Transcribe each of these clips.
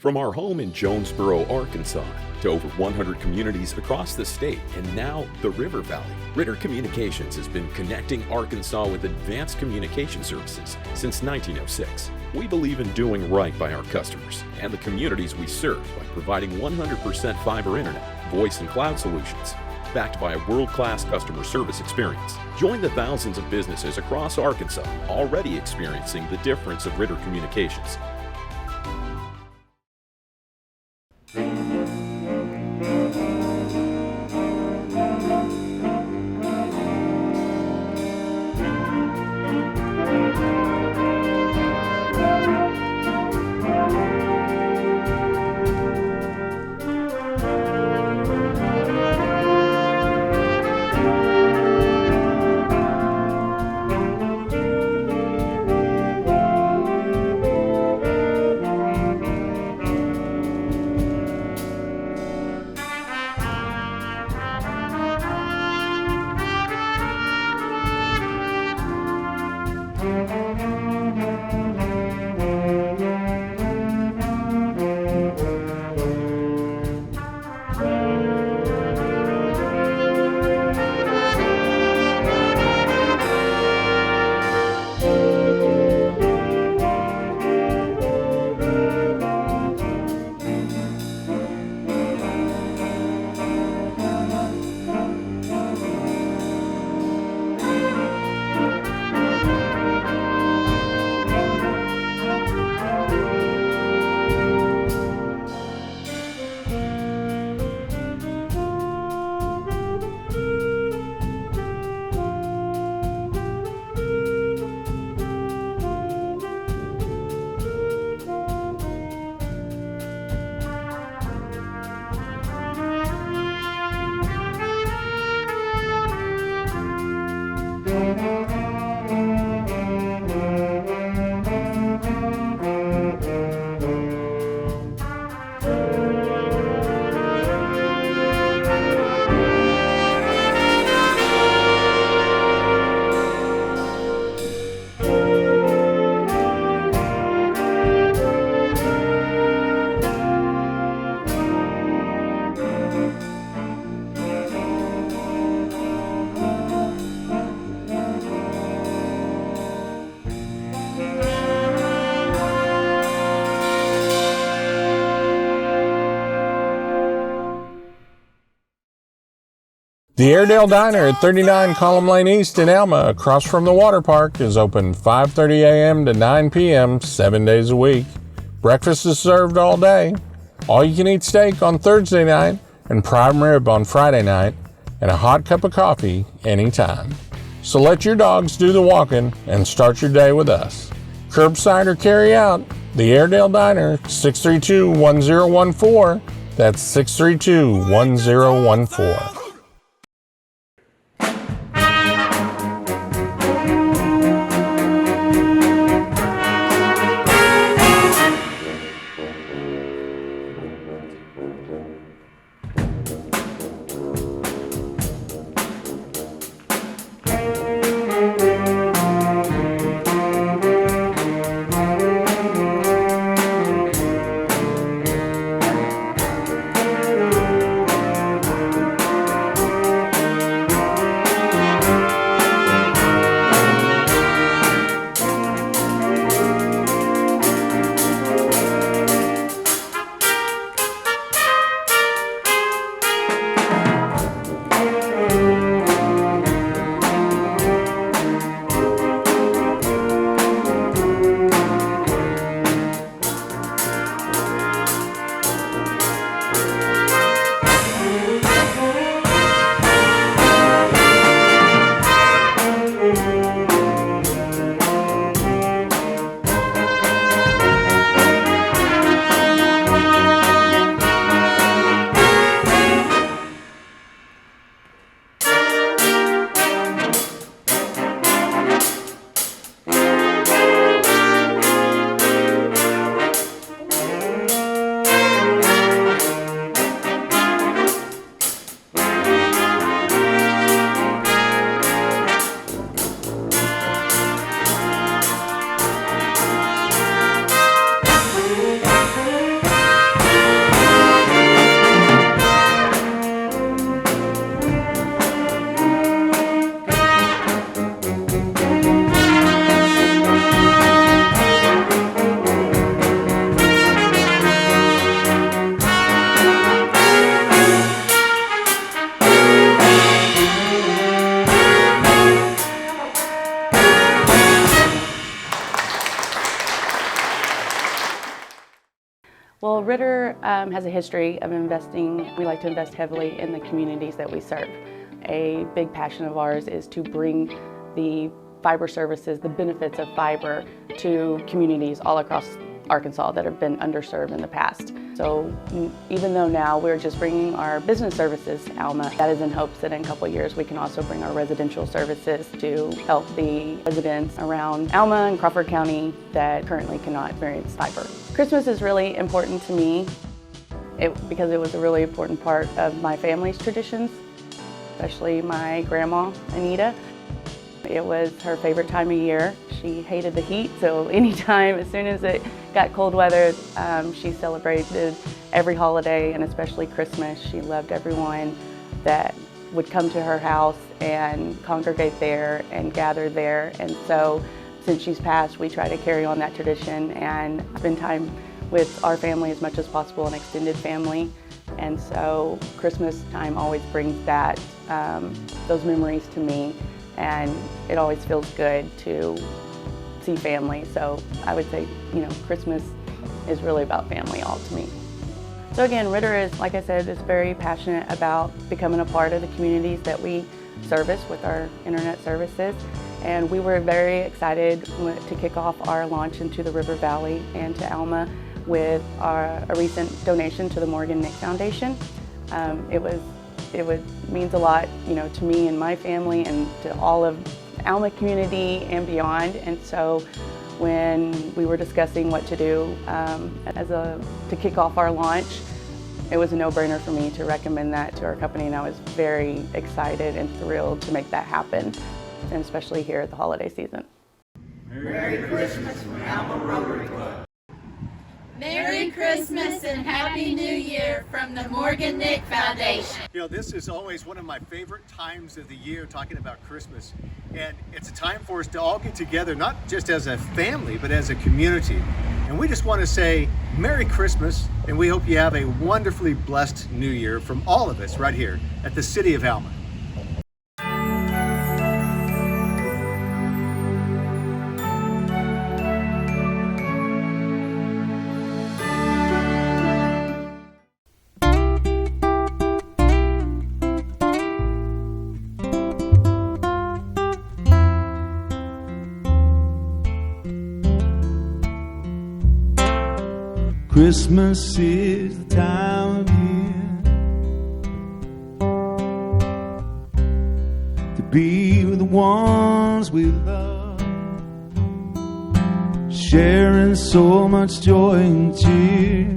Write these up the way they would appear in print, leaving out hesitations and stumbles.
From our home in Jonesboro, Arkansas, to over 100 communities across the state and now the River Valley, Ritter Communications has been connecting Arkansas with advanced communication services since 1906. We believe in doing right by our customers and the communities we serve by providing 100% fiber internet, voice and cloud solutions, backed by a world-class customer service experience. Join the thousands of businesses across Arkansas already experiencing the difference of Ritter Communications. The Airedale Diner at 39 Column Lane East in Alma, across from the water park, is open 5:30 a.m. to 9 p.m. 7 days a week. Breakfast is served all day. All-you-can-eat steak on Thursday night and prime rib on Friday night, and a hot cup of coffee anytime. So let your dogs do the walking and start your day with us. Curbside or carry out, the Airedale Diner, 632-1014. That's 632-1014. Well, Ritter has a history of investing. We like to invest heavily in the communities that we serve. A big passion of ours is to bring the fiber services, the benefits of fiber, to communities all across Arkansas that have been underserved in the past. So even though now we're just bringing our business services to Alma, that is in hopes that in a couple of years we can also bring our residential services to help the residents around Alma and Crawford County that currently cannot experience fiber. Christmas is really important to me because it was a really important part of my family's traditions, especially my grandma, Anita. It was her favorite time of year. She hated the heat, so anytime, as soon as it got cold weather, she celebrated every holiday, and especially Christmas. She loved everyone that would come to her house and congregate there and gather there. And so since she's passed, we try to carry on that tradition and spend time with our family as much as possible, an extended family. And so Christmas time always brings that, those memories to me. And it always feels good to see family. So I would say, Christmas is really about family all to me. So again, Ritter is, like I said, is very passionate about becoming a part of the communities that we service with our internet services. And we were very excited to kick off our launch into the River Valley and to Alma with a recent donation to the Morgan Nick Foundation. It means a lot, to me and my family and to all of the Alma community and beyond. And so when we were discussing what to do to kick off our launch, it was a no-brainer for me to recommend that to our company, and I was very excited and thrilled to make that happen, and especially here at the holiday season. Merry Christmas from Alma Rotary Club. Merry Christmas and Happy New Year from the Morgan Nick Foundation. This is always one of my favorite times of the year, talking about Christmas. And it's a time for us to all get together, not just as a family, but as a community. And we just want to say Merry Christmas, and we hope you have a wonderfully blessed New Year from all of us right here at the City of Alma. Christmas is the time of year to be with the ones we love, sharing so much joy and cheer.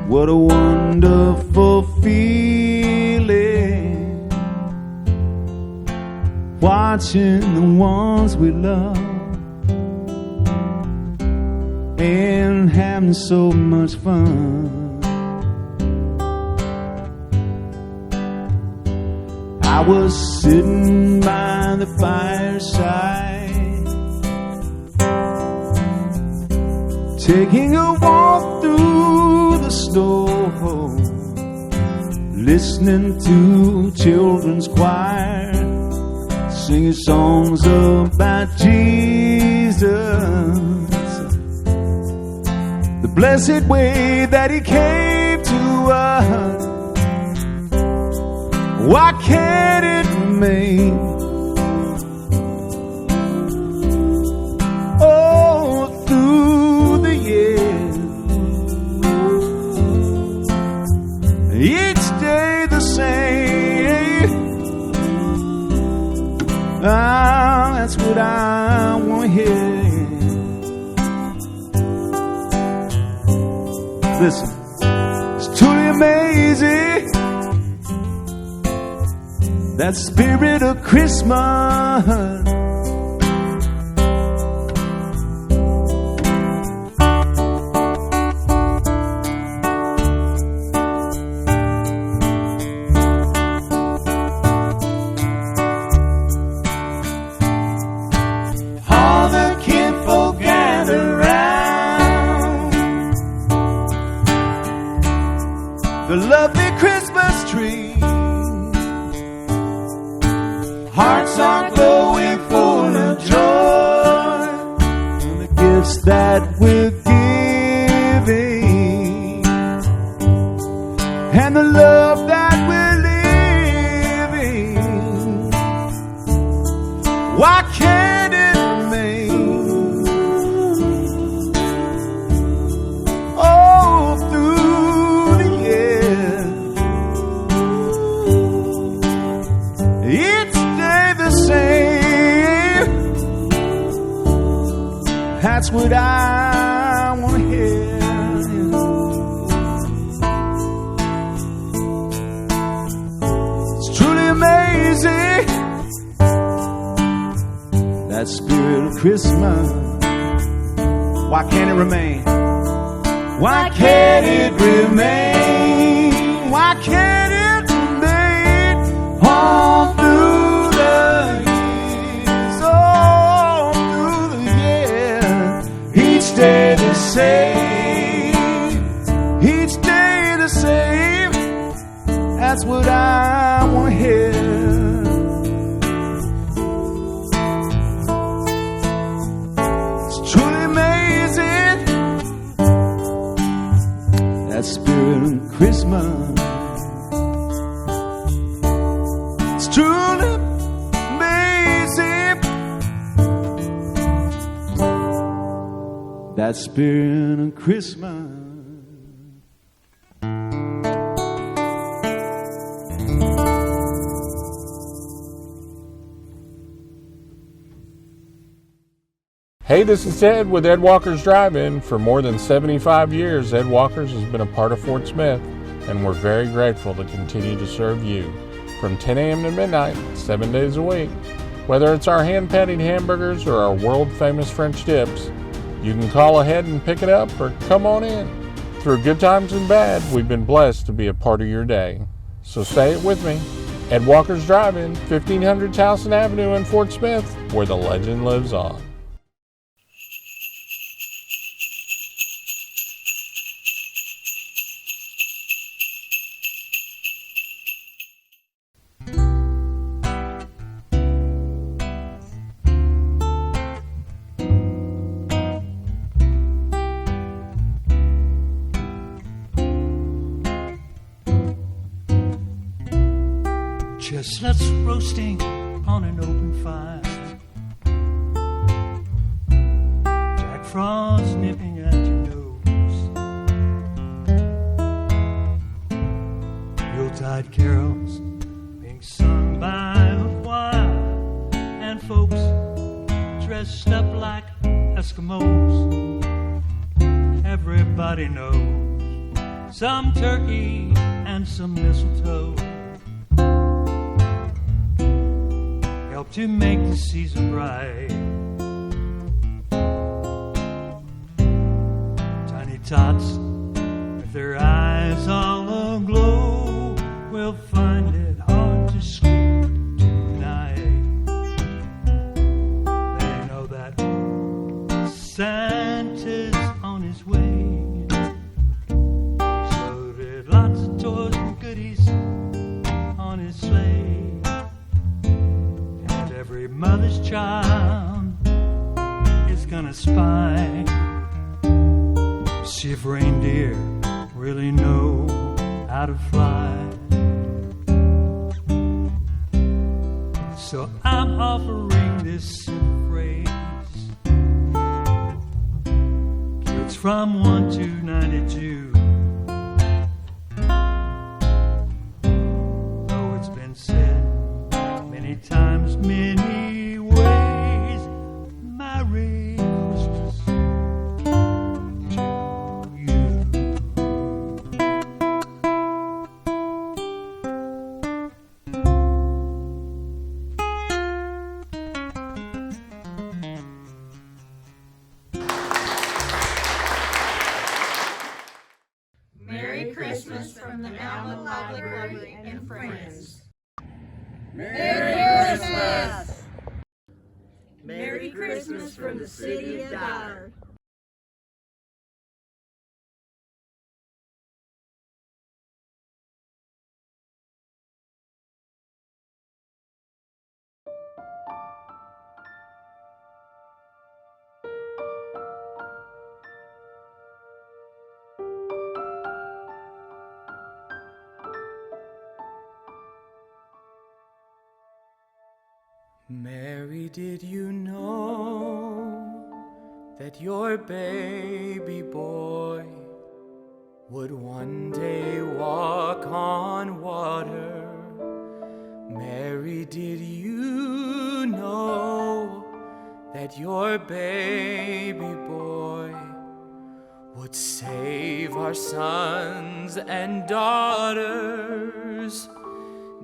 What a wonderful feeling, watching the ones we love and having so much fun. I was sitting by the fireside, taking a walk through the snow, listening to children's choir singing songs about Jesus, the blessed way that he came to us. Why can't it remain? Oh, through the years, each day the same. Ah, that's what I want to hear. Listen, it's truly amazing, that spirit of Christmas. All the kinfolk gather round the lovely Christmas tree. Hearts are glowing full of joy, and the gifts that we're giving what I want to hear. It's truly amazing, that spirit of Christmas. Why can't it remain? Why can't it remain? Why can't it remain all through the years? All through the years. Each day the same. Each day the same. That's what I want to hear. It's truly amazing, that spirit of Christmas. It's truly amazing, that spirit of Christmas. Hey, this is Ed with Ed Walker's Drive-In. For more than 75 years, Ed Walker's has been a part of Fort Smith, and we're very grateful to continue to serve you from 10 a.m. to midnight, 7 days a week. Whether it's our hand-patted hamburgers or our world-famous French dips, you can call ahead and pick it up or come on in. Through good times and bad, we've been blessed to be a part of your day. So say it with me. Ed Walker's Drive-In, 1500 Towson Avenue in Fort Smith, where the legend lives on. Chestnuts roasting on an open fire, Jack Frost nipping at your nose, Yuletide carols being sung by a choir, and folks dressed up like Eskimos. Everybody knows some turkey and some mistletoe to make the season bright. Tiny tots with their eyes all aglow will find it hard to sleep tonight. They know that Santa's on his way. He's loaded lots of toys and goodies on his sleigh. Every mother's child is gonna spy, see if reindeer really know how to fly. So I'm offering this phrase, kids from 1 to 92. Though it's been said many times, many ways, Merry Christmas to you. Merry Christmas from the Alma Library and friends. Merry Christmas! Merry Christmas from the city of Goddard. Mary, did you know that your baby boy would one day walk on water? Mary, did you know that your baby boy would save our sons and daughters.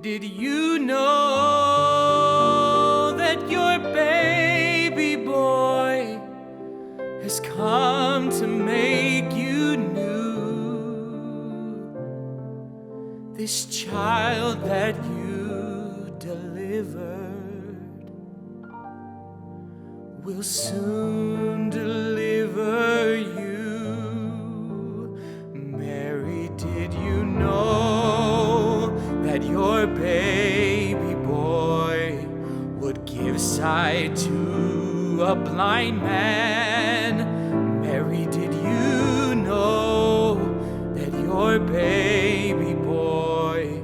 Did you know that your baby boy has come to make you new? This child that you delivered will soon deliver you. Mary, did you know that your baby boy would give sight to a blind man? Mary, did you know that your baby boy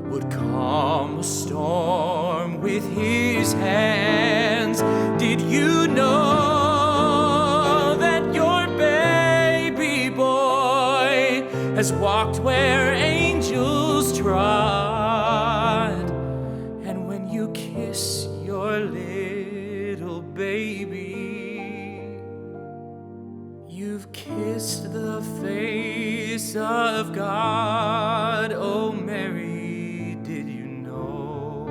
would calm a storm with his hands? Did you know that your baby boy has walked where angels trod? And when you kiss your little baby, you've kissed the face of God. Oh, Mary, did you know?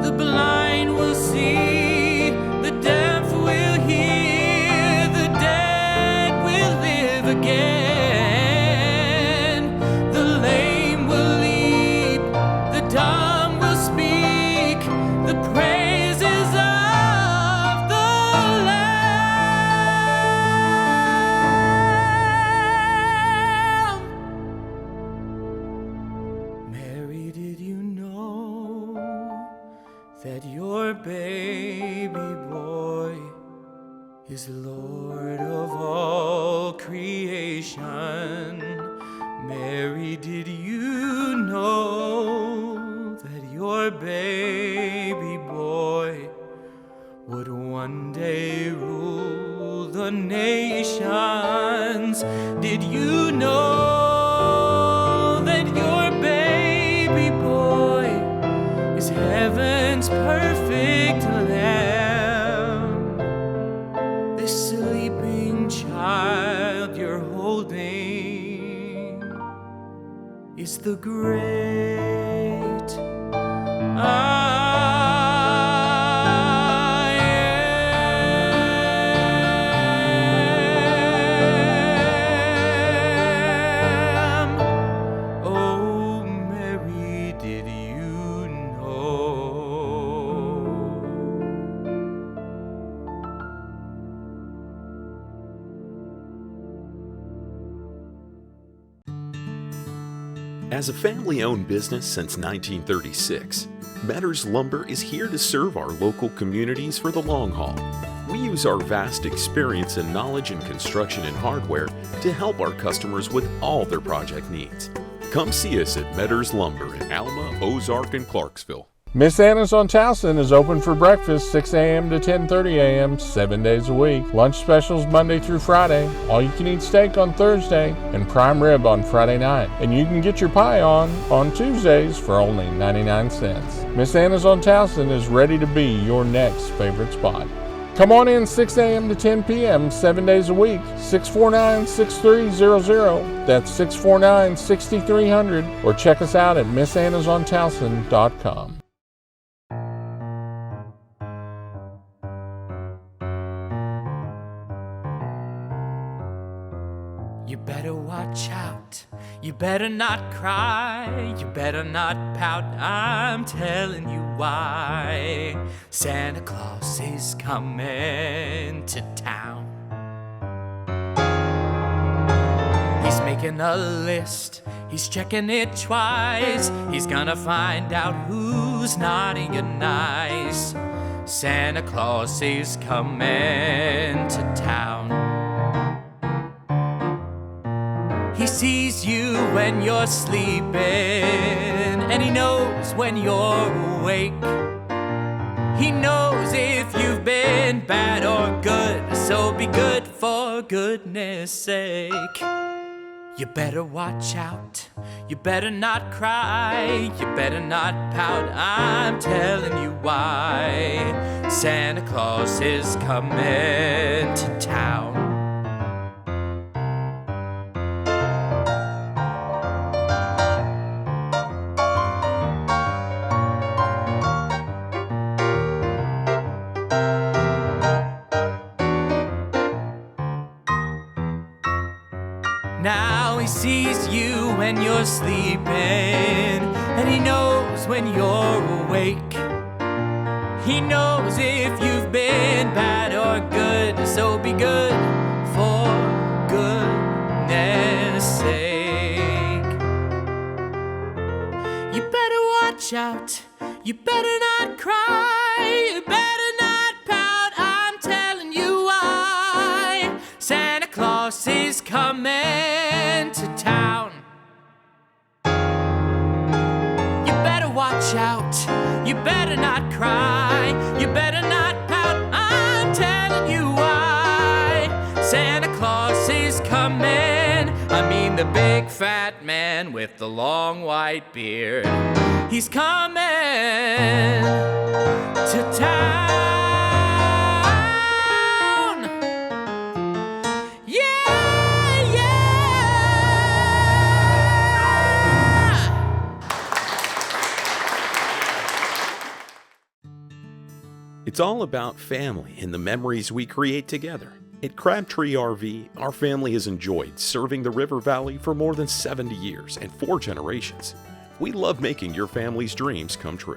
The blind will see, the deaf will hear, the dead will live again. The lame will leap, the dumb will speak, the praises of the Lamb. Mary, did you know that your baby boy is Lord of all creation? Mary, did you know that your baby boy would one day rule the nations? Did you know that your baby boy is heaven's perfect lamb? This sleeping child you're holding is the great I am. Oh, Mary, did you know? As a family-owned business since 1936, Metters Lumber is here to serve our local communities for the long haul. We use our vast experience and knowledge in construction and hardware to help our customers with all their project needs. Come see us at Metters Lumber in Alma, Ozark, and Clarksville. Miss Anna's on Towson is open for breakfast 6 a.m. to 10:30 a.m. 7 days a week. Lunch specials Monday through Friday. All you can eat steak on Thursday and prime rib on Friday night. And you can get your pie on Tuesdays for only 99 cents. Miss Anna's on Towson is ready to be your next favorite spot. Come on in 6 a.m. to 10 p.m. 7 days a week. 649-6300. That's 649-6300. Or check us out at missannasOnTowson.com. You better watch out, you better not cry, you better not pout, I'm telling you why. Santa Claus is coming to town. He's making a list, he's checking it twice, he's gonna find out who's naughty and nice. Santa Claus is coming to town. He sees you when you're sleeping, and he knows when you're awake. He knows if you've been bad or good, so be good for goodness sake. You better watch out, you better not cry, you better not pout, I'm telling you why. Santa Claus is coming to town. Now he sees you when you're sleeping, and he knows when you're awake. He knows if you've been bad or good, so be good for goodness sake. You better watch out, you better not cry, you better not pout, I'm telling you why. Santa Claus is coming to town. You better watch out, you better not cry, you better not pout, I'm telling you why. Santa Claus is coming, I mean the big fat man with the long white beard. He's coming to town. It's all about family and the memories we create together. At Crabtree RV, our family has enjoyed serving the River Valley for more than 70 years and 4 generations. We love making your family's dreams come true.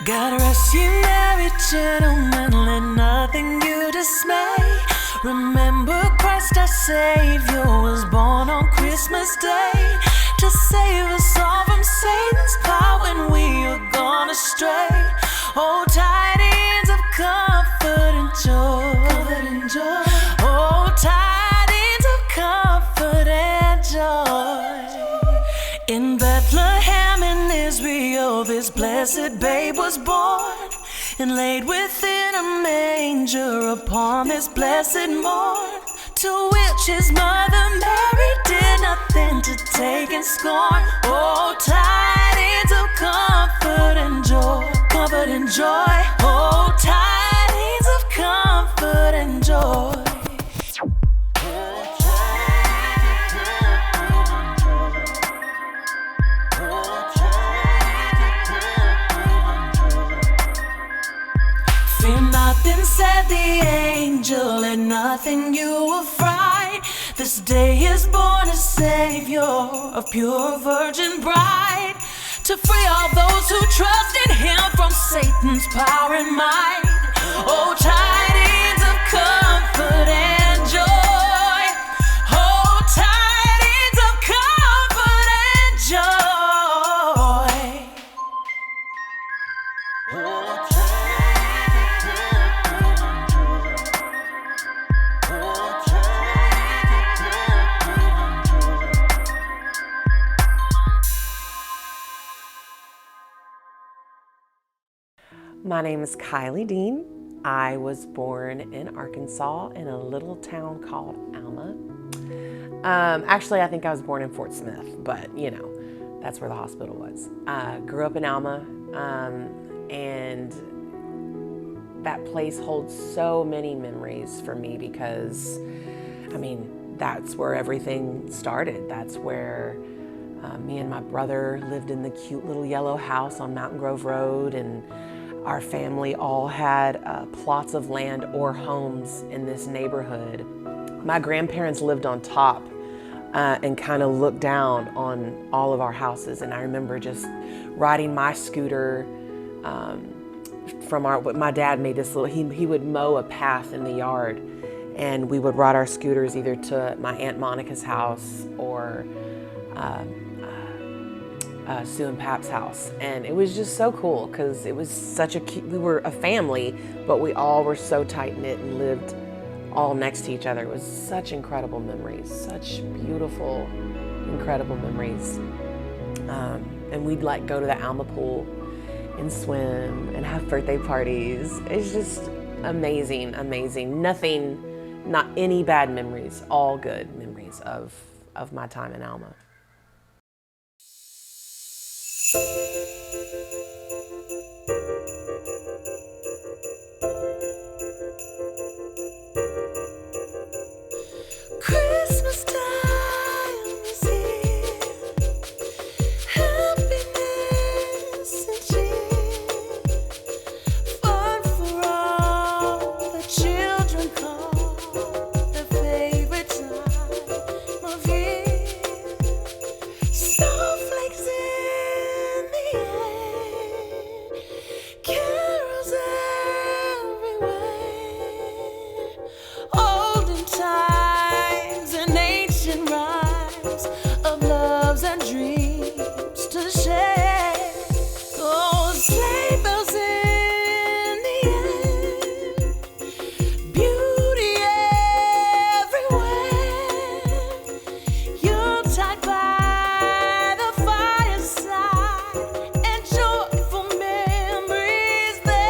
God rest ye merry gentlemen, let nothing you dismay. Remember Christ our Savior was born on Christmas Day to save us all from Satan's power when we are gone astray. Oh, tidings of comfort and joy, oh, tidings of comfort and joy. In Bethlehem in Israel, this blessed babe was born and laid within a manger upon this blessed morn, to which his mother Mary did nothing to take in scorn. Oh, tidings of comfort and joy, comfort and joy. Oh, tidings of comfort and joy. Then said the angel, let nothing you affright. This day is born a Savior, a pure virgin bride, to free all those who trust in him from Satan's power and might. Oh, tidings of comfort and joy. Oh, tidings of comfort and joy. Oh, my name is Kiley Dean. I was born in Arkansas in a little town called Alma. Actually, I think I was born in Fort Smith, but you know, that's where the hospital was. Grew up in Alma, and that place holds so many memories for me because, I mean, that's where everything started. That's where me and my brother lived in the cute little yellow house on Mountain Grove Road, and our family all had plots of land or homes in this neighborhood. My grandparents lived on top and kind of look down on all of our houses. And I remember just riding my scooter my dad made this little, he would mow a path in the yard, and we would ride our scooters either to my Aunt Monica's house or Sue and Pap's house. And it was just so cool because it was such we were a family, but we all were so tight-knit and lived all next to each other. It was such incredible memories, such beautiful, incredible memories. And we'd like go to the Alma pool and swim and have birthday parties. It's just amazing, amazing. Nothing, not any bad memories, all good memories of my time in Alma. Christmas time is here, happiness and cheer, fun for all the children call their favorite time of year. Snowflakes in the air, carols everywhere, olden times and ancient rhymes of loves and dreams to share. Oh, sleigh bells in the air, beauty everywhere. Yuletide by the fireside and joyful memories there.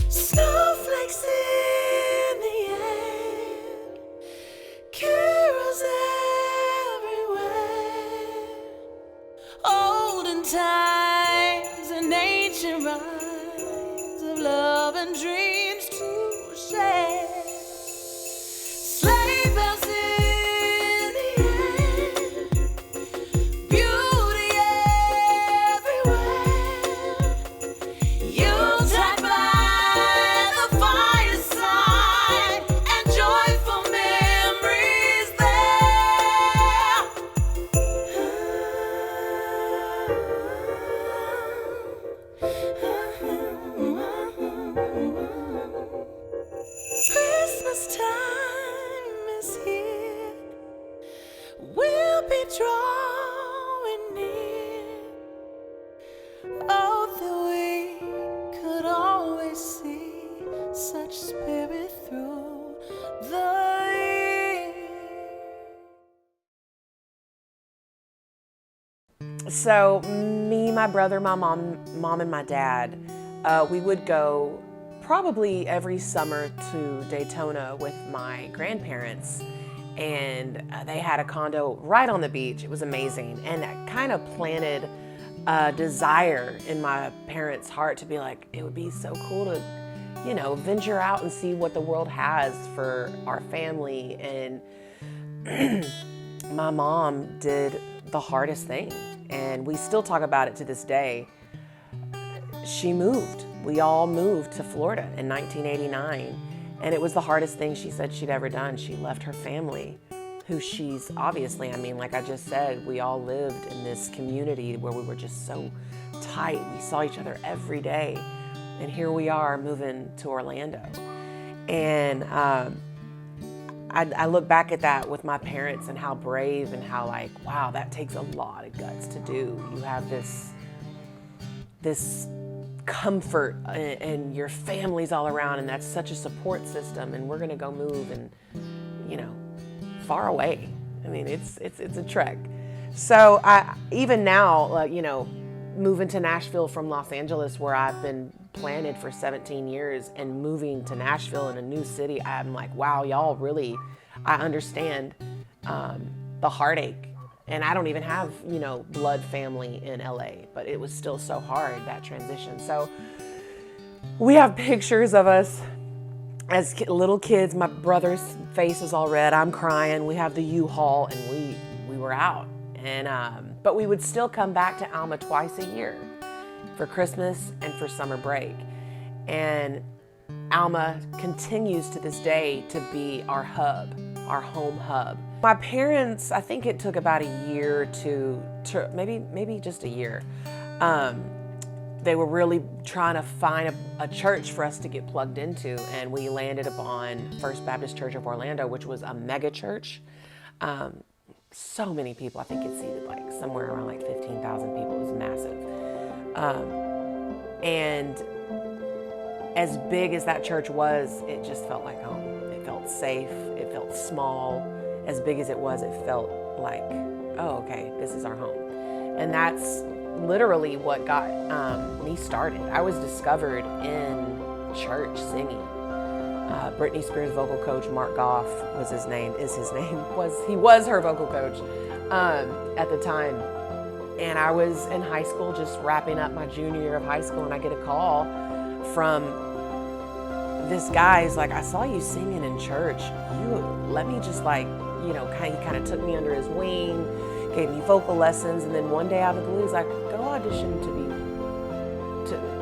Snowflakes in the air, carols everywhere, olden times and ancient rhymes of love and dreams to share. Sleigh bells in the air, beauty everywhere. Yuletide by the fireside and joyful memories there. Christmas time is here, we'll be drawing near. Oh, that we could always see such spirit through the year. So me, my brother, my mom and my dad, we would go probably every summer to Daytona with my grandparents, and they had a condo right on the beach. It was amazing, and that kind of planted a desire in my parents' heart to be like, it would be so cool to, you know, venture out and see what the world has for our family. And my mom did the hardest thing, and we still talk about it to this day. She moved. We all moved to Florida in 1989, and it was the hardest thing she said she'd ever done. She left her family, who she's obviously, I mean, like I just said, we all lived in this community where we were just so tight. We saw each other every day, and here we are moving to Orlando. And I look back at that with my parents and how brave and how like, wow, that takes a lot of guts to do. You have this comfort and your family's all around, and that's such a support system, and we're gonna go move and, you know, far away. I mean, it's a trek. So even now, you know, moving to Nashville from Los Angeles, where I've been planted for 17 years, and moving to Nashville in a new city, I'm like, wow, y'all really, I understand the heartache And I don't even have, blood family in LA, but it was still so hard, that transition. So we have pictures of us as little kids. My brother's face is all red. I'm crying. We have the U-Haul, and we were out. And but we would still come back to Alma twice a year for Christmas and for summer break. And Alma continues to this day to be our hub, our home hub. My parents, I think it took about a year to maybe just a year. They were really trying to find a church for us to get plugged into, and we landed upon First Baptist Church of Orlando, which was a mega church. So many people. I think it seated like somewhere around like 15,000 people. It was massive. And as big as that church was, it just felt like home. It felt safe. It felt small. As big as it was, it felt like, oh, okay, this is our home. And that's literally what got me started. I was discovered in church singing. Britney Spears' vocal coach, Mark Goff, he was her vocal coach at the time. And I was in high school, just wrapping up my junior year of high school, and I get a call from this guy. He's like, I saw you singing in church. Let me just he kind of took me under his wing, gave me vocal lessons, and then one day out of the blue, he's like, go audition to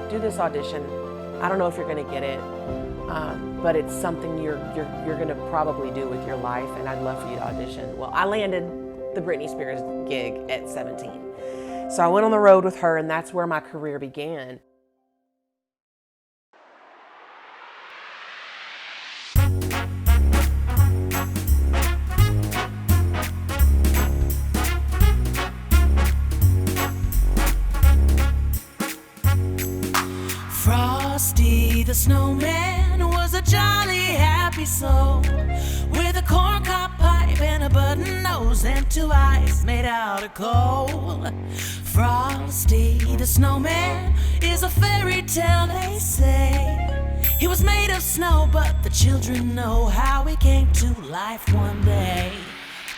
do this audition. I don't know if you're gonna get it, but it's something you're gonna probably do with your life, and I'd love for you to audition. Well, I landed the Britney Spears gig at 17. So I went on the road with her, and that's where my career began. Frosty the snowman was a jolly happy soul with a corncob pipe and a button nose and two eyes made out of coal. Frosty the snowman is a fairy tale, they say. He was made of snow, but the children know how he came to life one day.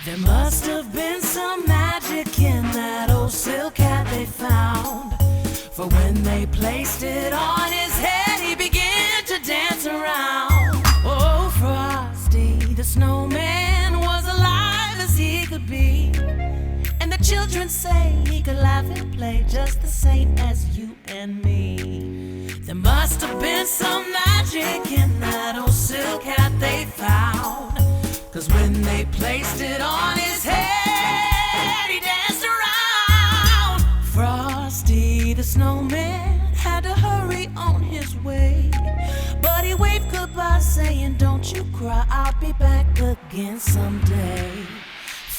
There must have been some magic in that old silk hat they found, for when they placed it on his head, he began to dance around. Oh, Frosty the snowman was alive as he could be, and the children say he could laugh and play just the same as you and me. There must have been some magic in that old silk hat they found, 'cause when they placed it on his head, he danced around. Frosty the snowman had to hurry on his way, but he waved goodbye saying, don't you cry, I'll be back again someday.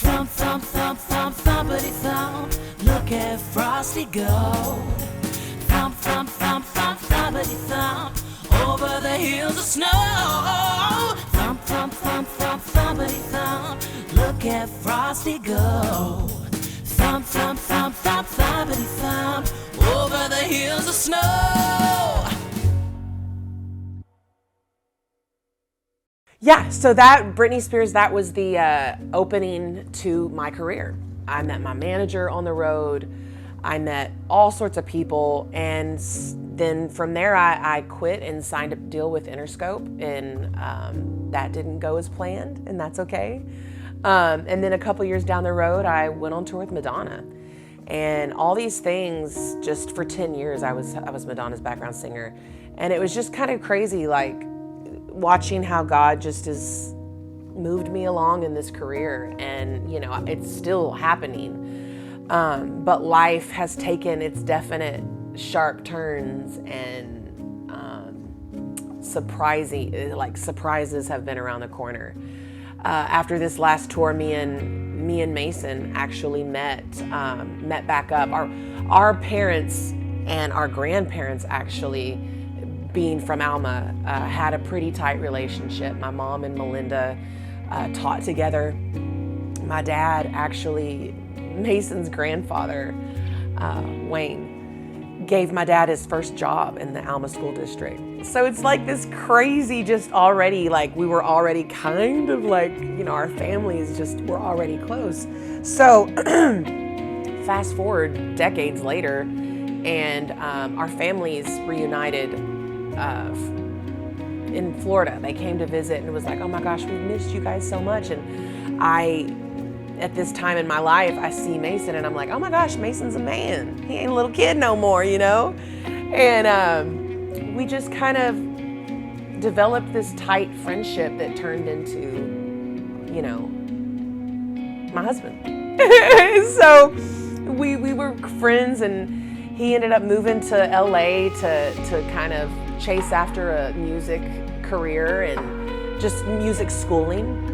Thump, thump, thump, thump, thumpity thump, look at Frosty go. Thump, thump, thump, thump, thumpity thump, over the hills of snow. Thump, thump, thump, thump, thumpity thump, look at Frosty go. Thump, thump, thump, thump, thumpity thump, over the hills of snow. Yeah, so that Britney Spears, that was the opening to my career. I met my manager on the road. I met all sorts of people, and then from there I quit and signed a deal with Interscope, and that didn't go as planned, and that's okay. And then a couple years down the road, I went on tour with Madonna. And all these things, just for 10 years, I was Madonna's background singer. And it was just kind of crazy, like watching how God just has moved me along in this career. And, it's still happening. But life has taken its definite sharp turns, and surprises have been around the corner. After this last tour, me and Mason actually met back up. Our parents and our grandparents, actually, being from Alma, had a pretty tight relationship. My mom and Melinda taught together. My dad, actually, Mason's grandfather, Wayne, gave my dad his first job in the Alma school district. So it's like this crazy, just already, like we were already kind of like, you know, our families just were already close. So fast forward decades later, and our families reunited in Florida. They came to visit, and it was like, oh my gosh, we missed you guys so much. And at this time in my life, I see Mason and I'm like, oh my gosh, Mason's a man. He ain't a little kid no more, you know? And we just kind of developed this tight friendship that turned into, you know, my husband. So we were friends, and he ended up moving to LA to kind of chase after a music career and just music schooling.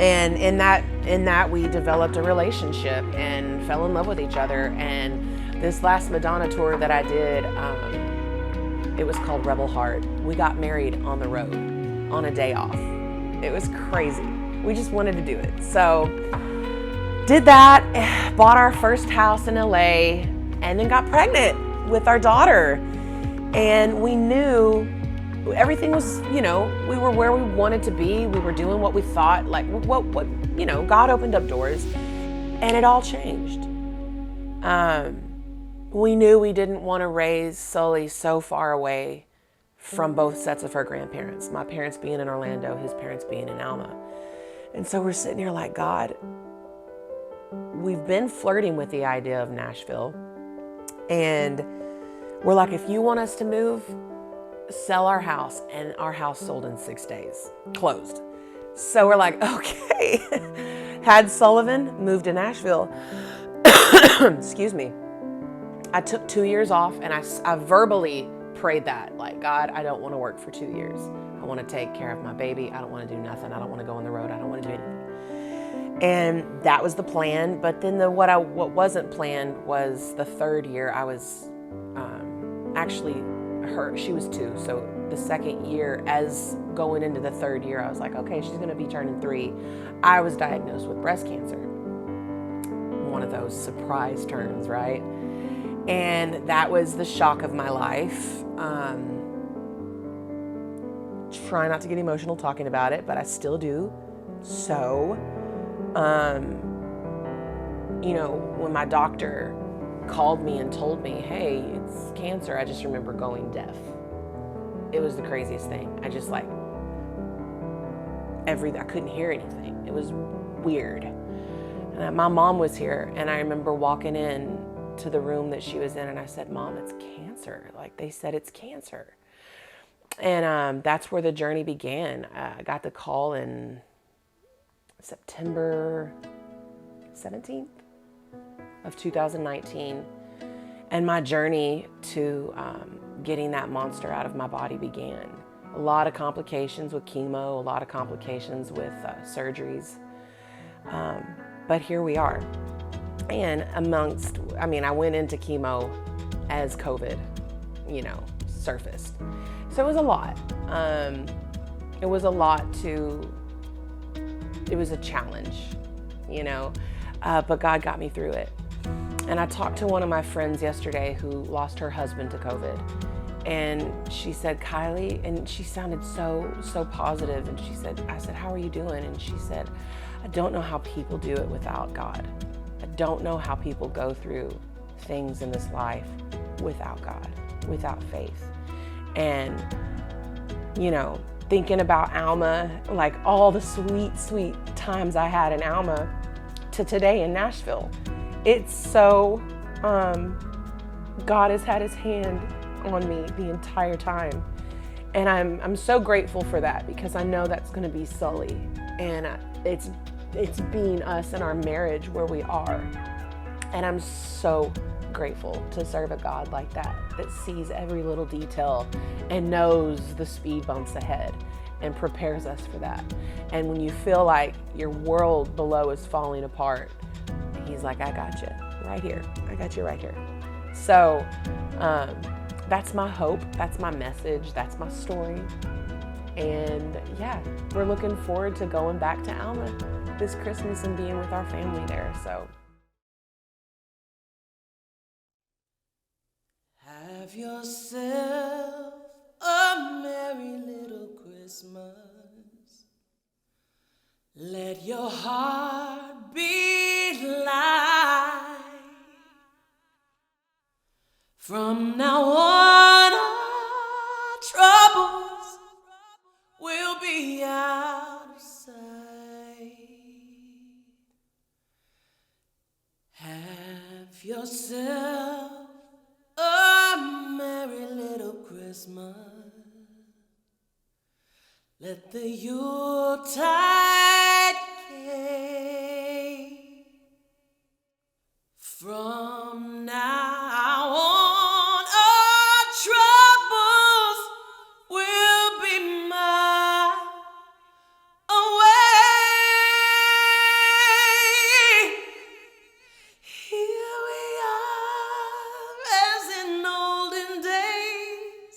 And in that we developed a relationship and fell in love with each other. And this last Madonna tour that I did, it was called Rebel Heart. We got married on the road on a day off. It was crazy. We just wanted to do it. So did that, bought our first house in LA, and then got pregnant with our daughter. And we knew everything was, you know, we were where we wanted to be. We were doing what we thought, like what you know, God opened up doors, and it all changed. We knew we didn't want to raise Sully so far away from both sets of her grandparents, my parents being in Orlando, his parents being in Alma. And so we're sitting here like, God, we've been flirting with the idea of Nashville, and we're like, if you want us to move, sell our house. And our house sold in 6 days, closed. So we're like, okay. Had Sullivan moved to Nashville. Excuse me. I took 2 years off, and I verbally prayed that, like, God, I don't want to work for 2 years. I want to take care of my baby. I don't want to do nothing. I don't want to go on the road. I don't want to do anything. And that was the plan. But then what wasn't planned was the third year. I was actually she was 2. So the second year, as going into the third year, I was like, okay, she's going to be turning 3. I was diagnosed with breast cancer. One of those surprise turns, right? And that was the shock of my life. Try not to get emotional talking about it, but I still do. So, you know, when my doctor called me and told me, hey, it's cancer, I just remember going deaf. It was the craziest thing. I just like, I couldn't hear anything. It was weird. And my mom was here, and I remember walking in to the room that she was in, and I said, Mom, it's cancer. Like, they said it's cancer. And that's where the journey began. I got the call in September 17th of 2019. And my journey to getting that monster out of my body began. A lot of complications with chemo, a lot of complications with surgeries. But here we are. And I went into chemo as COVID, you know, surfaced. So it was a lot. It was a challenge, you know, but God got me through it. And I talked to one of my friends yesterday who lost her husband to COVID. And she said, Kiley, and she sounded so positive. And I said, how are you doing? And she said, I don't know how people do it without God. I don't know how people go through things in this life without God, without faith. And, you know, thinking about Alma, like all the sweet times I had in Alma to today in Nashville. It's so, God has had his hand on me the entire time. And I'm so grateful for that, because I know that's going to be Sully. And it's being us in our marriage where we are. And I'm so grateful to serve a God like that sees every little detail and knows the speed bumps ahead and prepares us for that. And when you feel like your world below is falling apart, he's like, I got you right here. I got you right here. So that's my hope. That's my message. That's my story. And yeah, we're looking forward to going back to Alma this Christmas and being with our family there. So. Have yourself a merry little Christmas. Let your heart be light. From now on, our troubles will be out of sight. Have yourself a merry little Christmas. Let the Yuletide cake. From now on, our troubles will be miles away. Here we are, as in olden days,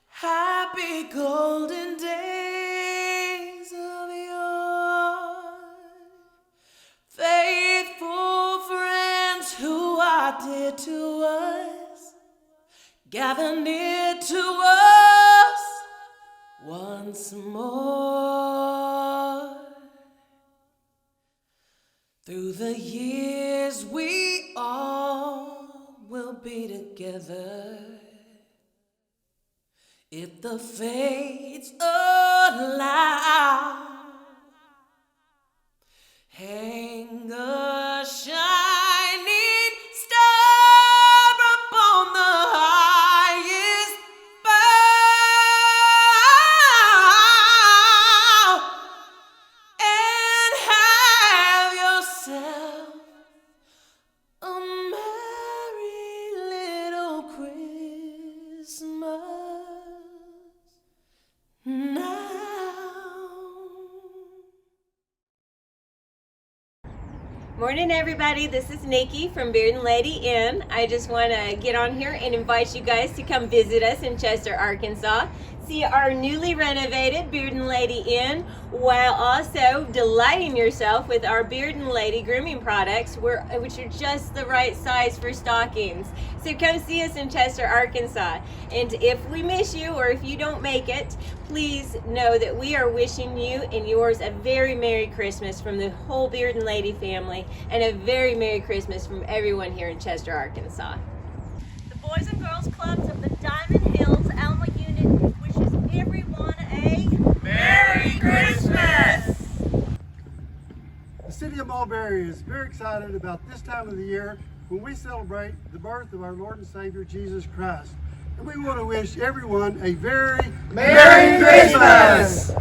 happy golden days of yore. Faithful friends who are dear to us, gather near to us once more. Through the years we all will be together. If the fates allow, hang a shining star upon the highest bough, and have yourself a merry little Christmas now. Morning everybody, this is Nikki from Beard and Lady Inn. I just want to get on here and invite you guys to come visit us in Chester, Arkansas. See our newly renovated Beard and Lady Inn, while also delighting yourself with our Beard and Lady grooming products, which are just the right size for stockings. So come see us in Chester, Arkansas. And if we miss you or if you don't make it, please know that we are wishing you and yours a very Merry Christmas from the whole Beard and Lady family, and a very Merry Christmas from everyone here in Chester, Arkansas. The Boys and Girls Clubs of the Diamond Hills Alma unit wishes everyone a Merry Christmas! The city of Mulberry is very excited about this time of the year when we celebrate the birth of our Lord and Savior Jesus Christ. And we want to wish everyone a very Merry Christmas!